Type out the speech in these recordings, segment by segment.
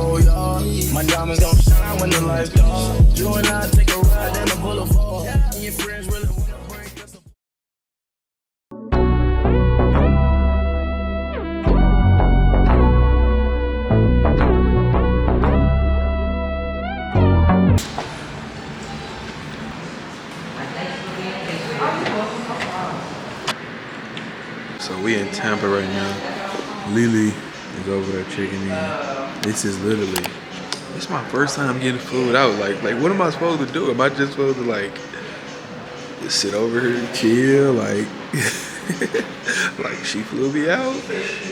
whole yard. My diamonds gon' shine when the lights go. You and I take a ride down the boulevard. And your friends really wanna break us apart. So we in Tampa right now. Lele is over there checking in. This is literally, it's my first time getting food out. Like what am I supposed to do? Am I just supposed to like just sit over here and chill? Like, like she flew me out.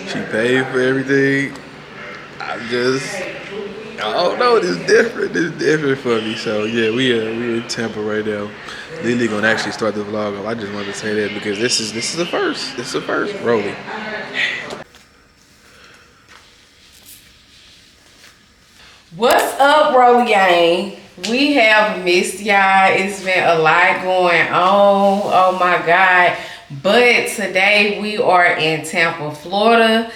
She paid for everything. I don't know. It's different. It's different for me. So yeah, we in Tampa right now. Lele gonna actually start the vlog off. I just wanted to say that because this is the first. This is the first. Rolling. What's up, Rolly Gang? We have missed y'all. It's been a lot going on. Oh my God. But today we are in Tampa, Florida.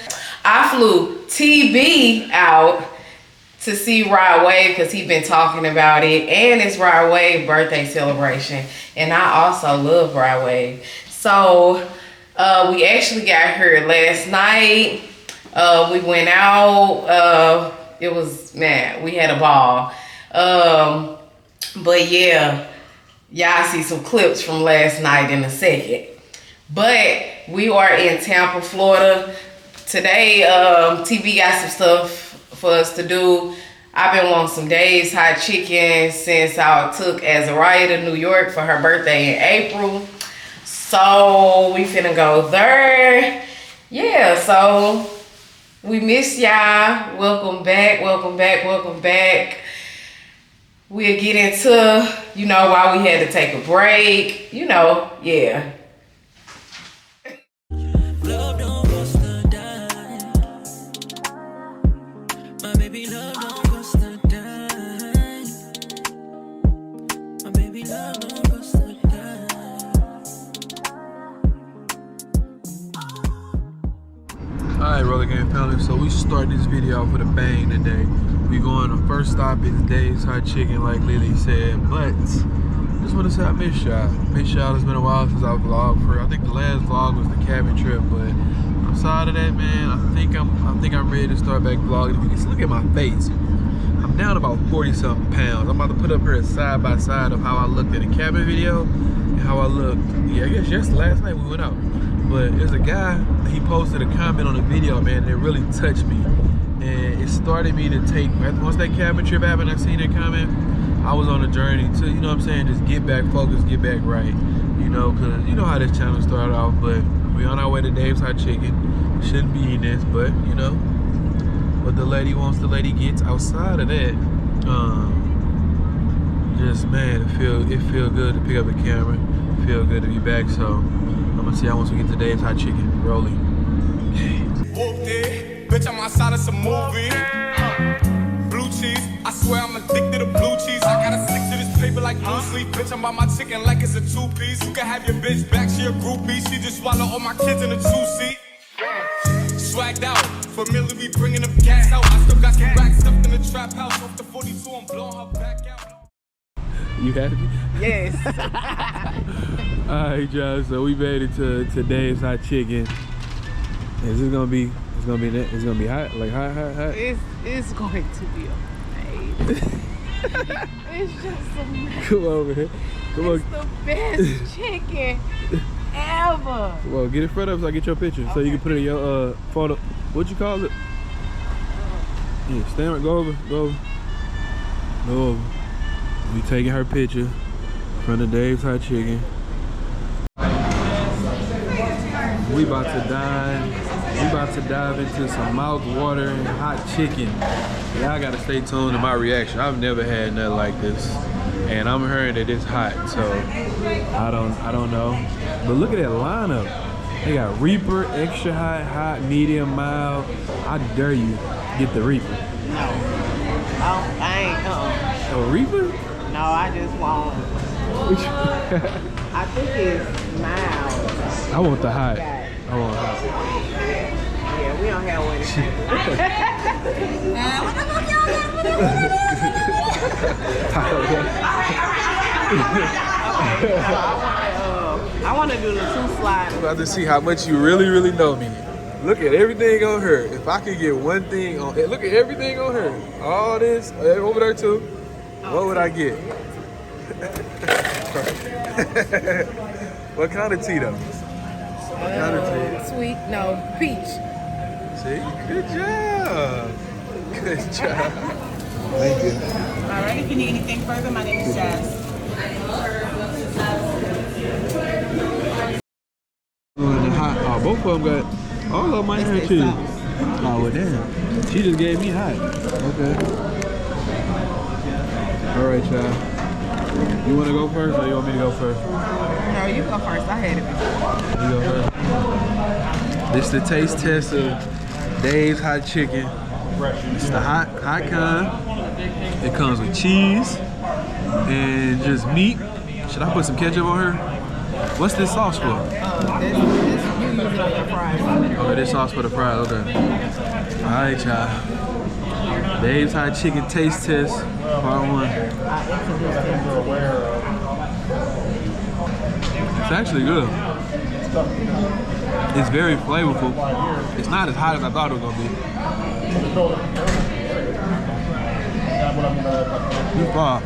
I flew TB out to see Rod Wave because he's been talking about it. And it's Rod Wave's birthday celebration. And I also love Rod Wave. So we actually got here last night. We went out. It was, man, we had a ball. But yeah, y'all see some clips from last night in a second. But we are in Tampa, Florida. Today, TV got some stuff for us to do. I've been wanting some Dave's hot chicken since I took Azariah to New York for her birthday in April. So we finna go there. Yeah, so we miss y'all. Welcome back, welcome back, welcome back. We'll get into, you know, why we had to take a break. You know, yeah. Love don't cost a dime. My baby love don't cost a dime. My baby love don't cost a dime. Alright, Roller Game family, so we start this video off with a bang today. We going, the first stop is Dave's Hot Chicken, like Lele said, but just want to say I miss y'all. It's been a while since I vlogged for, I think the last vlog was the cabin trip, but outside of that, man, I think I'm ready to start back vlogging. If you can look at my face, I'm down about 40-something pounds. I'm about to put up here a side by side of how I looked in the cabin video and how I looked, yeah, I guess just last night we went out. But there's a guy, he posted a comment on the video, man, that really touched me. And it started me to take, once that cabin trip happened, I seen that comment, I was on a journey to, you know what I'm saying, just get back focused, get back right. You know, because you know how this channel started off, but we on our way to Dave's Hot Chicken. Shouldn't be eating this, but, you know, what the lady wants, the lady gets. Outside of that, just, man, it feel good to pick up the camera. It feel good to be back, so I'm gonna see how once we get to Dave's Hot Chicken. Rolling. Whooped it, bitch, I'm outside of some movie. Blue cheese, I swear I'm addicted to blue cheese. I gotta stick to this paper like blue sleep. Bitch, I'm by my chicken like it's a two-piece. You can have your bitch back, she a groupie. She just swallow all my kids in a two-seat. Swagged out, familiar, we bringing them gas out. I still got some racks stuffed in the trap house. Off the 42, I'm blowing her back out. You happy? Yes. Alright, y'all, so we made it to Dave's Hot Chicken. Is this gonna be, it's gonna be hot? Like hot? It's going to be amazing. It's just amazing. Come over here. Come It's the best chicken ever. Well, get in front of us so I get your picture. So you can put it in your photo. What you call it? Yeah, stand right, go over. We taking her picture from the Dave's Hot Chicken. We about to dive into some mouth-watering hot chicken. Y'all gotta stay tuned to my reaction. I've never had nothing like this, and I'm hearing that it's hot, so I don't know. But look at that lineup. They got Reaper, extra hot, medium, mild. I dare you get the Reaper. No, I ain't. A Reaper? No, I just want. I think it's mild. I want the hot. I want hot. Yeah, we don't have one. What the fuck y'all I want to do the 2 slide. I'm about to see how much you really, really know me. Look at everything on her. If I could get one thing on, look at everything on her. All this over there too. What would I get? What kind of tea though? What kind of tea? Sweet, no, peach. See, good job. Good job. Thank you. All right, if you need anything further, my name is Jazz. Oh, both of them got, all of them might have too. Oh, well, damn. She just gave me hot. Okay. All right, y'all. You want to go first or you want me to go first? No, you go first. I had it before. You go first. This is the taste test of Dave's hot chicken. It's the hot kind. It comes with cheese and just meat. Should I put some ketchup on her? What's this sauce for? You use it on your fries. Okay, this sauce for the fries. Okay. All right, y'all. Dave's hot chicken taste test, part 1. It's actually good. It's very flavorful. It's not as hot as I thought it was gonna be. It's far.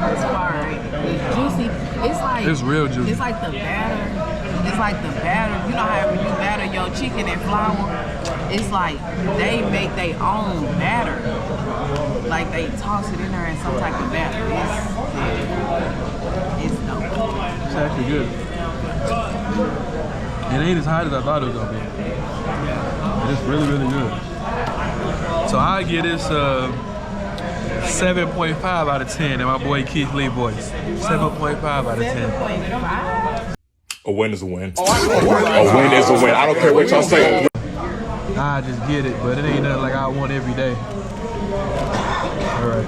It's fire. It's juicy. It's like It's real juicy. It's like the batter. It's like the batter. You know how when you batter your chicken and flour, it's like they make their own batter. Like they toss it in there in some type of batter. It's dope. It's actually good. It ain't as hot as I thought it was gonna be. It's really, really good. So I give this 7.5 out of 10 in my boy Keith Lee voice. 7.5 out of 10. 7.5. A win is a win. A win is a win. I don't care what y'all say. I just get it, but it ain't nothing like I want every day. All right.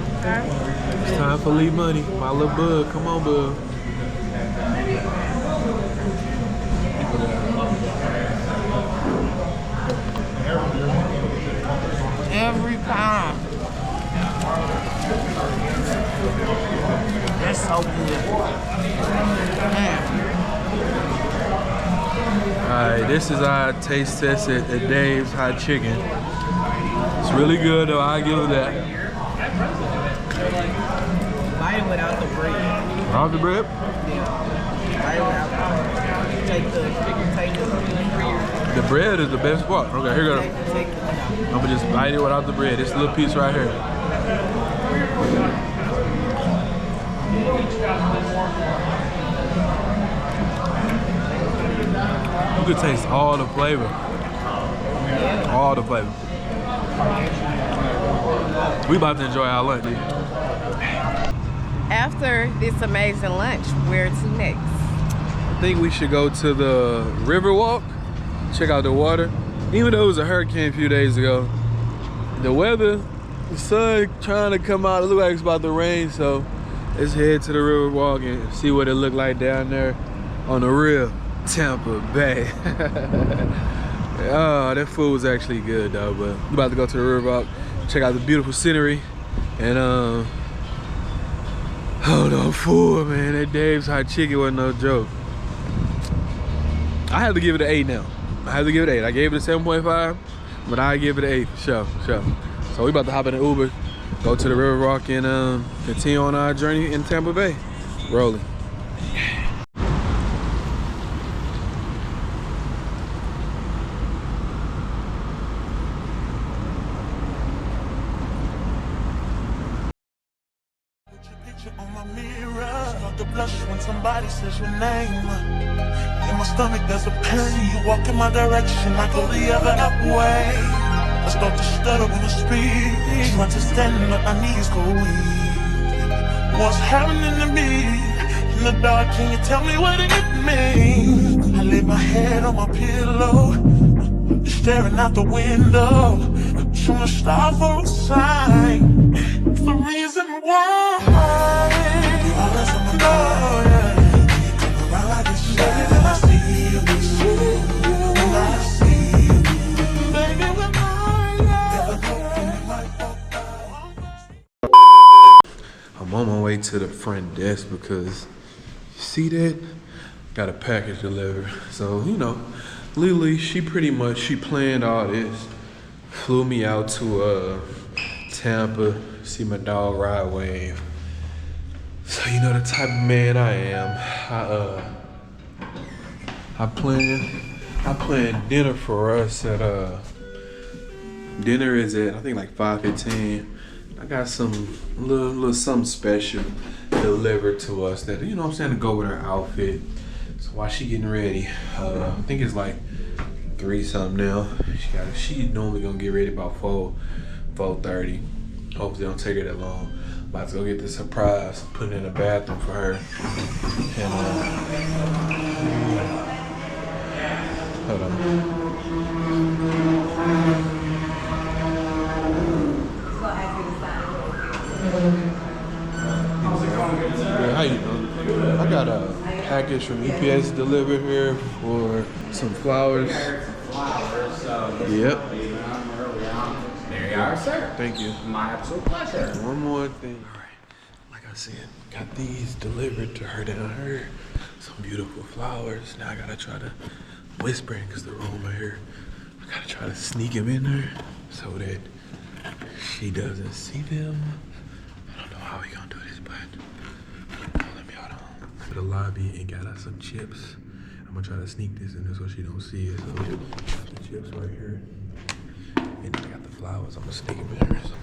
It's time for Lee Money. My little bug. Come on, bug. Every time. That's so good. Man. Alright, this is our taste test at Dave's Hot Chicken. It's really good though, I give it that. Bite it without the bread. Without the bread? Yeah. Bite it without the bread. Take the The bread is the best part. Okay, here we go. I'm gonna just bite it without the bread. This little piece right here. You can taste all the flavor. All the flavor. We about to enjoy our lunch, dude. After this amazing lunch, where to next? I think we should go to the river walk, check out the water. Even though it was a hurricane a few days ago, the weather, the sun trying to come out, it looked like it's about to rain, so let's head to the river walk and see what it looked like down there on the real Tampa Bay. Oh, that food was actually good though, but we're about to go to the river walk, check out the beautiful scenery, and oh no, food, man, that Dave's hot chicken wasn't no joke. I have to give it an 8 now. I have to give it an 8. I gave it a 7.5, but I give it an 8 for sure. So we about to hop in the Uber, go to the river walk, and continue on our journey in Tampa Bay. Rolling. When somebody says your name, in my stomach there's a pain. You walk in my direction, I go the other way. I start to stutter when I speak, trying to stand but my knees go weak. What's happening to me in the dark? Can you tell me what it means? I lay my head on my pillow, staring out the window, trying to stop for a sign. It's the reason why. Oh, yeah. Come around this way, and I see you, and I see you. Baby, we're mine, yeah. way to the front desk because you see that? Got a package delivered. So, you know, Lele, she planned all this. Flew me out to Tampa, see my dog ride wave. So you know the type of man I am. I planned dinner for us at dinner is at I think like 5:15. I got some little something special delivered to us that, you know what I'm saying, to go with her outfit. So while she getting ready, I think it's like 3 something now. She normally gonna get ready about 4:30. Hopefully it don't take her that long. About to go get the surprise, put it in the bathroom for her. And hold on. Girl, how you doing? I got a package from UPS delivered here for some flowers. Yep. There you are, sir. Thank you. My absolute pleasure. One more thing. All right. Like I said, got these delivered to her down here. Some beautiful flowers. Now I gotta try to whisper in because the room right here. I gotta try to sneak them in there so that she doesn't see them. I don't know how we gonna do this, but let me hold on. To the lobby and got us some chips. I'm gonna try to sneak this in there so she don't see it. So got the chips right here. And then I got the flowers. I'm gonna sneak them in here. So.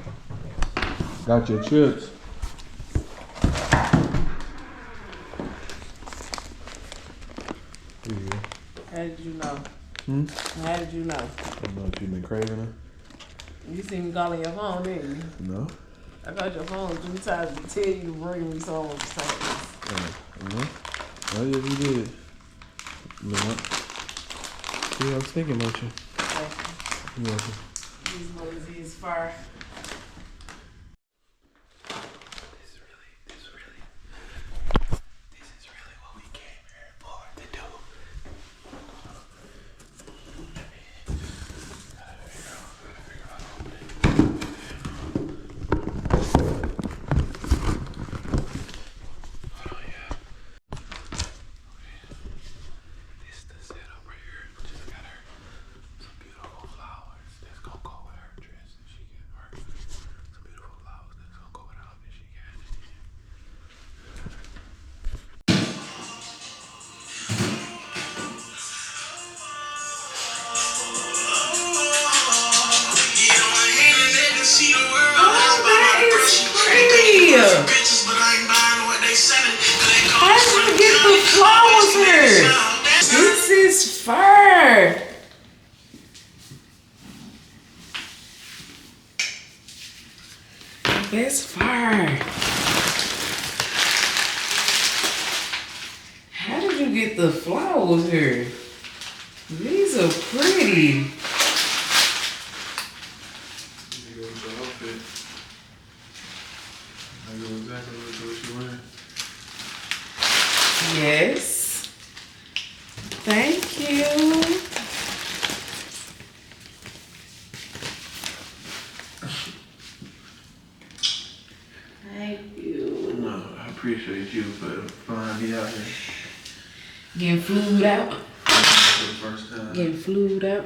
Got your chips. Yeah. How did you know? How did you know? I don't know if you've been craving them. You see me calling your phone, didn't you? No. I called your phone 3 times to tell you to bring me some of the Oh, yeah, you did. No. See, I was thinking about you. You're welcome. These ones is fire. This is really what we came here for to do. How did you get the flowers here? This is fur. That's fur. How did you get the flowers here? These are pretty. Yes. Thank you. Thank you. No, I appreciate you for flying me out here Getting flued out. for the first time. Getting flued out.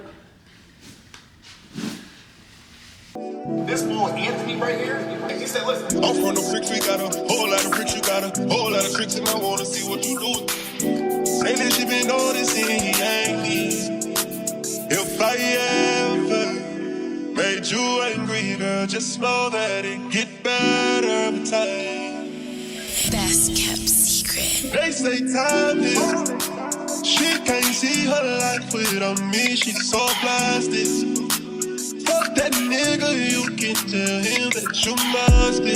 This fool Anthony right here, he said, listen. I'm from the bricks, we got a whole lot of bricks, you got a whole lot of tricks, and I wanna see what you do. Lately she been noticing he ain't me. If I ever made you angry, girl, just know that it get better with time. Best kept secret. They say time is, she can't see her life without me, she's so blasted. Fuck that nigga, you can tell him that you must be.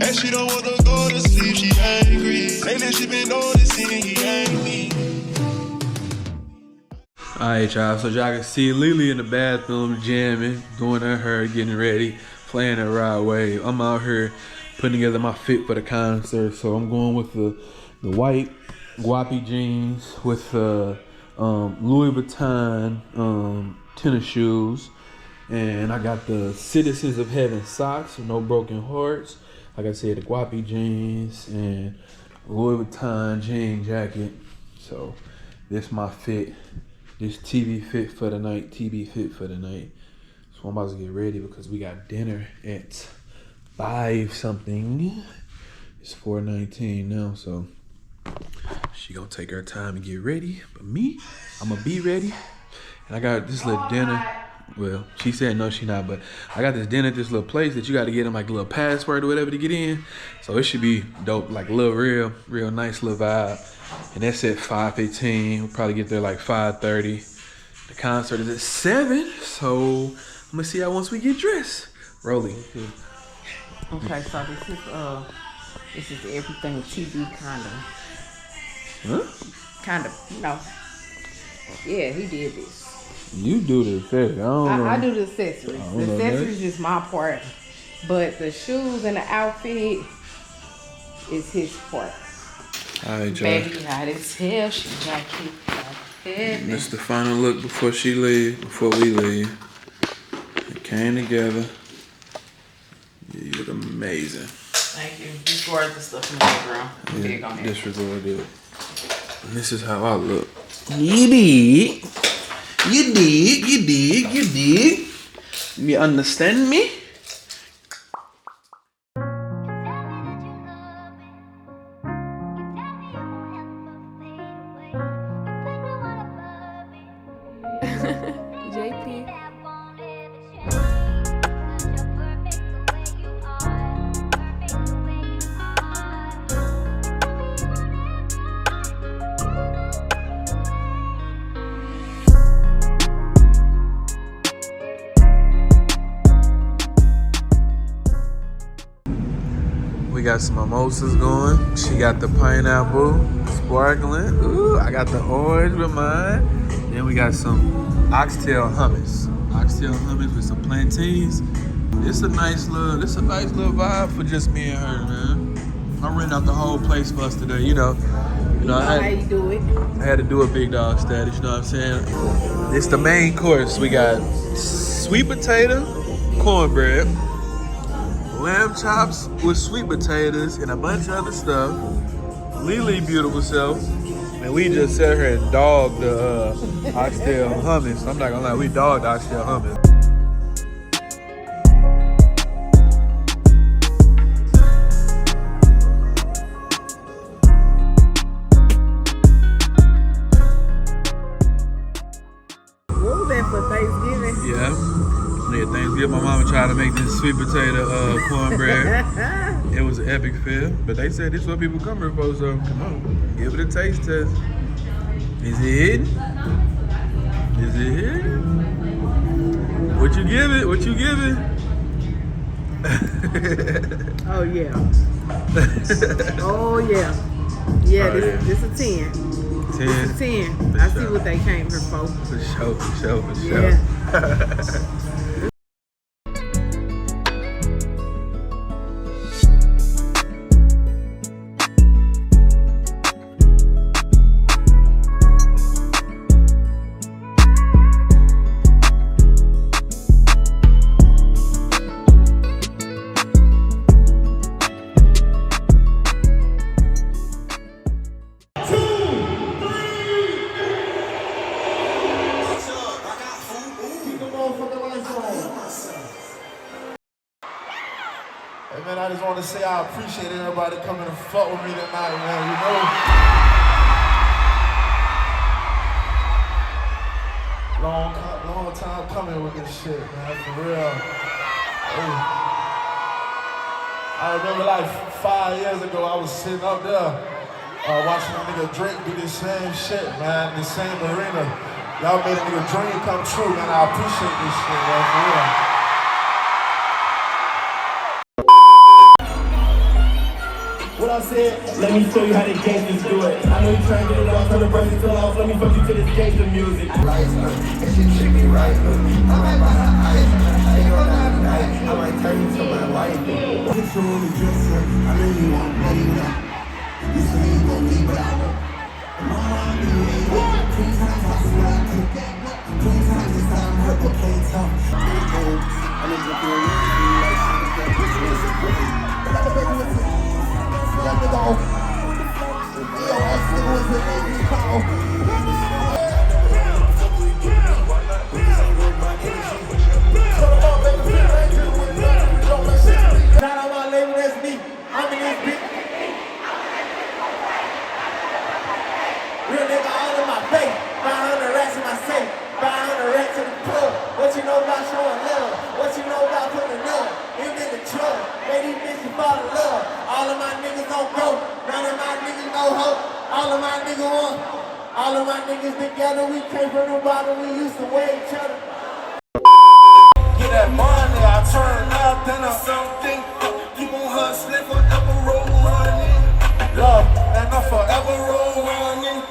And she don't wanna go to sleep, she angry. Lately she been noticing he ain't me. Alright, y'all, so y'all can see Lele in the bathroom jamming, doing her, getting ready, playing her ride wave. I'm out here putting together my fit for the concert, so I'm going with the white guapi jeans with the Louis Vuitton tennis shoes, and I got the Citizens of Heaven socks with no broken hearts, like I said, the guapi jeans and Louis Vuitton jean jacket. So this my fit. This TV fit for the night. TV fit for the night. So I'm about to get ready because we got dinner at 5 something. It's 4:19 now, so she gonna take her time to get ready. But me, I'm gonna be ready. And I got this little dinner. Well, she said no, she not, but I got this dinner at this little place that you got to get them like a little password or whatever to get in. So it should be dope, like a little real nice little vibe. And that's at 5:15. We'll probably get there like 5:30. The concert is at 7, so I'm gonna see how once we get dressed. Rolling. Okay, so this is everything TV kind of, you know. Yeah, he did this. You do the accessories. I do the accessories. The accessories is just my part, but the shoes and the outfit is his part. All right, y'all. Baby, hot as hell. She got cute. That's the final look before we leave. It came together. Yeah, you look amazing. Thank you. Disregard the stuff in the background. Yeah, disregard it. And this is how I look. You dig? You understand me? JP. We got some mimosas going. She got the pineapple, sparkling. Ooh, I got the orange with mine. Then we got some oxtail hummus. Oxtail hummus with some plantains. It's a nice little vibe for just me and her, man. I'm renting out the whole place for us today, you know. How you do it? I had to do a big dog status, you know what I'm saying? It's the main course. We got sweet potato, cornbread, lamb chops with sweet potatoes, and a bunch of other stuff. Lele beautiful self. And we just sat here and dogged the oxtail hummus. I'm not gonna lie, we dogged oxtail hummus. What was that for Thanksgiving? Yeah, Thanksgiving, my mama tried to make this sweet potato cornbread. It was an epic fail, but they said this is what people come here for, so come on, give it a taste test. Is it hidden? Is it hidden? What you give it? What you give it? Oh yeah. Oh yeah. Yeah, this a 10. 10. This a 10. I see what they came here for. For sure. Yeah. Hey man, I just want to say I appreciate everybody coming to fuck with me tonight, man, you know? Long time coming with this shit, man, for real. Hey. I remember like 5 years ago, I was sitting up there watching a nigga Drake do this same shit, man, the same arena. Y'all made a nigga dream come true, man. I appreciate this shit, man, for real. What I said, let me show you how the gangsters do it. I know you trying to get it off, turn the brains to off. Let me fuck you to this gangster music. Lights up, and she treat me right. I might buy her ice, I ain't on that night. I might turn you to my wife. Control the dresser, I know you want me now. You say you gon' leave, but I won't. My mind be waiting. 3 times I swear I could. 3 times this time hurt, but can't talk. I'm in the niggas together, we came from the bottom, we used to weigh each other. Get that money, I turn up, then I something. Keep on hustling, forever roll running. Love, and I'm forever roll running.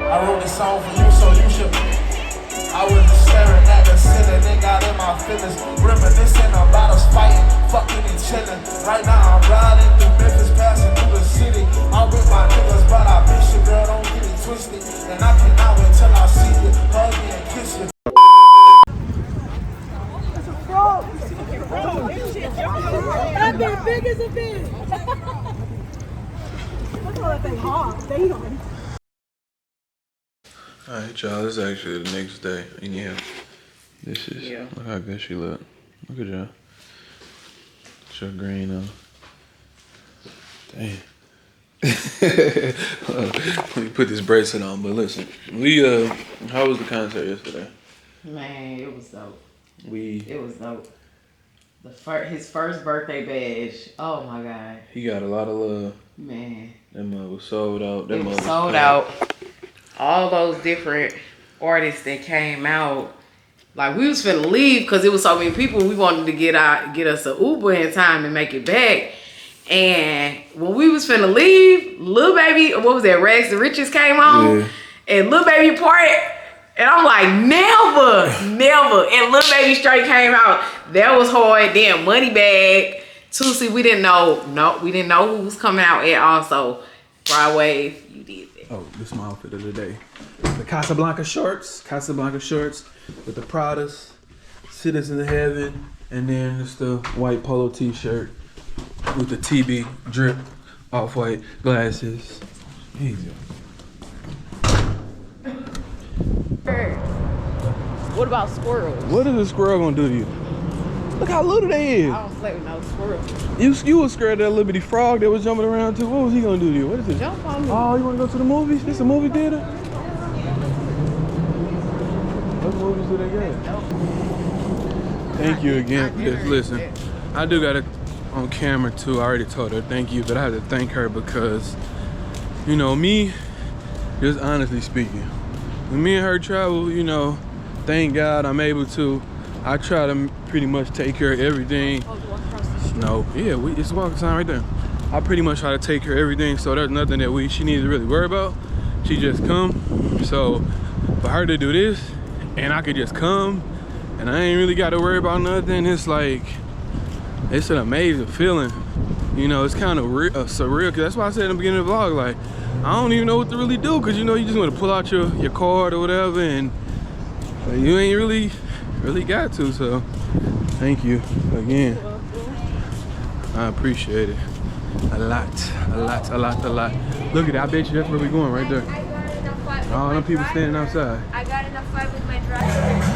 I wrote this song for you, so you should. I was just staring at the ceiling, they got in my feelings, reminiscing about us fighting, fucking and chilling. Right now I'm riding through Memphis, passing through the city. I'm with my niggas, but I miss you, girl, don't get it twisted. And I cannot wait till I see you, hug me and kiss you. That been big as a bitch. Look at that thing hard. Damn. Alright, y'all, this is actually the next day. And yeah, this is, look how good she look. Look at y'all. Show green on. Damn. Let me put this bracelet on, but listen. How was the concert yesterday? Man, it was dope. It was dope. His first birthday badge. Oh my God. He got a lot of love. Man. That mug was sold out. It was sold out. All those different artists that came out, like we was finna leave because it was so many people. We wanted to get us an Uber in time and make it back. And when we was finna leave, Lil Baby, what was that? Rags the Riches came on, and Lil Baby part, and I'm like, never. And Lil Baby straight came out. That was hard. Then Moneybag, Tootsie, we didn't know who was coming out at all. So Broadway, you did that. Oh, this is my outfit of the day. The Casablanca shorts with the Pradas, Citizen of Heaven, and then just the white polo t-shirt with the TB drip, off-white glasses. Easy. What about squirrels? What is a squirrel gonna do to you? Look how little they is. I don't play with no squirrels. You was scared of that little bitty frog that was jumping around too. What was he gonna do to you? What is it? Jump on me. Oh, you wanna go to the movies? This a movie theater? What movies do they got? Thank you again for this. Listen, I do got it on camera too. I already told her thank you, but I have to thank her because, you know, me, just honestly speaking, when me and her travel, you know, thank God I'm able to. I try to pretty much take care of everything. No, yeah, it's a walking sign right there. I pretty much try to take care of everything, so there's nothing that she needs to really worry about. She just come. So for her to do this, and I could just come, and I ain't really got to worry about nothing. It's like, it's an amazing feeling. You know, it's kind of surreal, because that's why I said in the beginning of the vlog, like, I don't even know what to really do, because you know, you just want to pull out your card or whatever, and you ain't really got to. So thank you again. I appreciate it a lot. Look at that, I bet you that's where we're going right there. All them people standing outside. I got enough fight with my driver.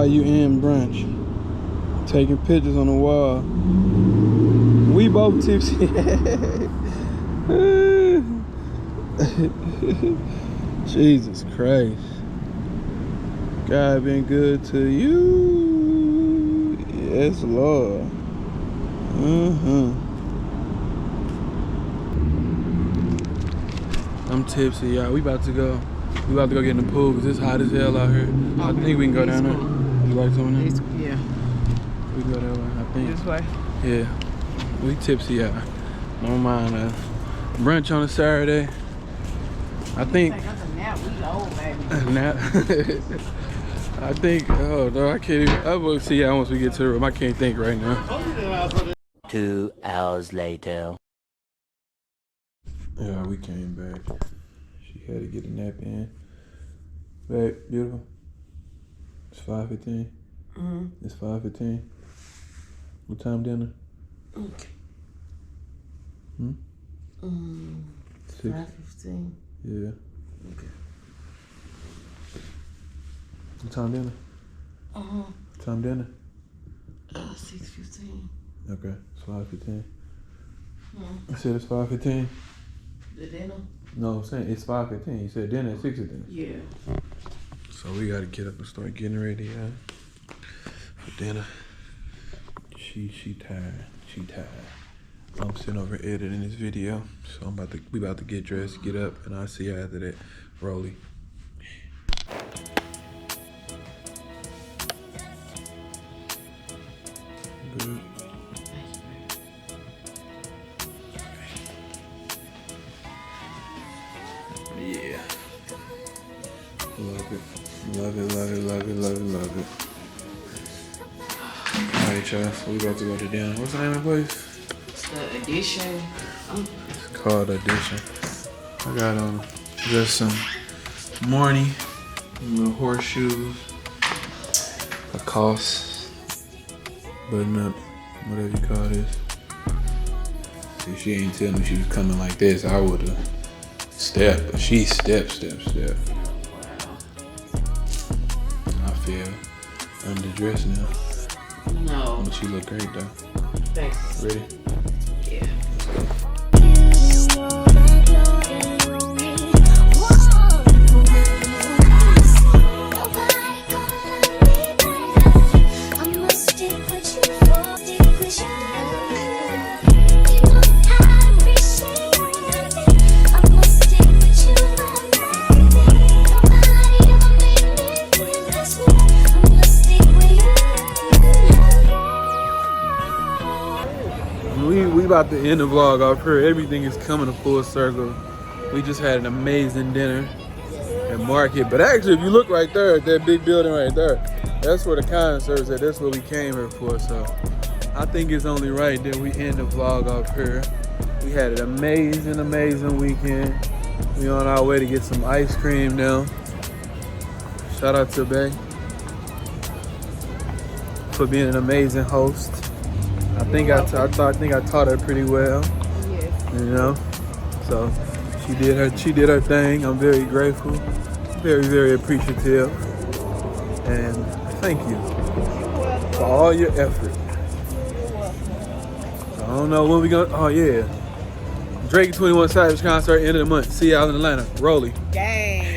how you end brunch. Taking pictures on the wall. We both tipsy. Jesus Christ. God been good to you. Yes, Lord. I'm tipsy, y'all. We about to go get in the pool because it's hot as hell out here. I think we can go down there. You like something else? Yeah. We go that way, I think. This way? Yeah. We tipsy, y'all. Don't mind brunch on a Saturday. I think. That's a nap. We old, baby. Nap. I think. Oh no, I can't even. I will see y'all once we get to the room. I can't think right now. 2 hours later. Yeah, we came back. She had to get a nap in. Babe, beautiful. It's 5:15. It's 5:15. What time dinner? Okay. 6. 5:15. Yeah. Okay. What time dinner? What time dinner? 6:15. Okay, it's 5:15. I said it's 5:15. The dinner? No, I'm saying it's 5:15. You said dinner at 6:15. Yeah. So we gotta get up and start getting ready, for dinner. She tired. She tired. I'm sitting over editing this video, so we about to get dressed, get up, and I'll see you after that. Rolly. Good. Yeah. Love it. Love it, love it, love it, love it, love it. Alright, y'all. So we about to go to dinner. What's the name of the place? It's the Edition. It's called Edition. I got just some morning, little horseshoes, a cost, button up, whatever you call this. If she ain't tell me she was coming like this, I would've stepped, but she step. I feel underdressed now. No. But she look great though. Thanks. Ready? Yeah. We about to end the vlog off here. Everything is coming to full circle. We just had an amazing dinner at Market. But actually, if you look right there at that big building right there, that's where the concert is at. That's what we came here for. So I think it's only right that we end the vlog off here. We had an amazing weekend. We on our way to get some ice cream now. Shout out to Bay for being an amazing host. I think I taught her pretty well. Yes. You know, so she did her thing. I'm very grateful, very appreciative, and thank you for all your effort. So I don't know when we gonna. Oh yeah, Drake 21 Savage concert end of the month. See y'all in Atlanta. Rolly. Gang.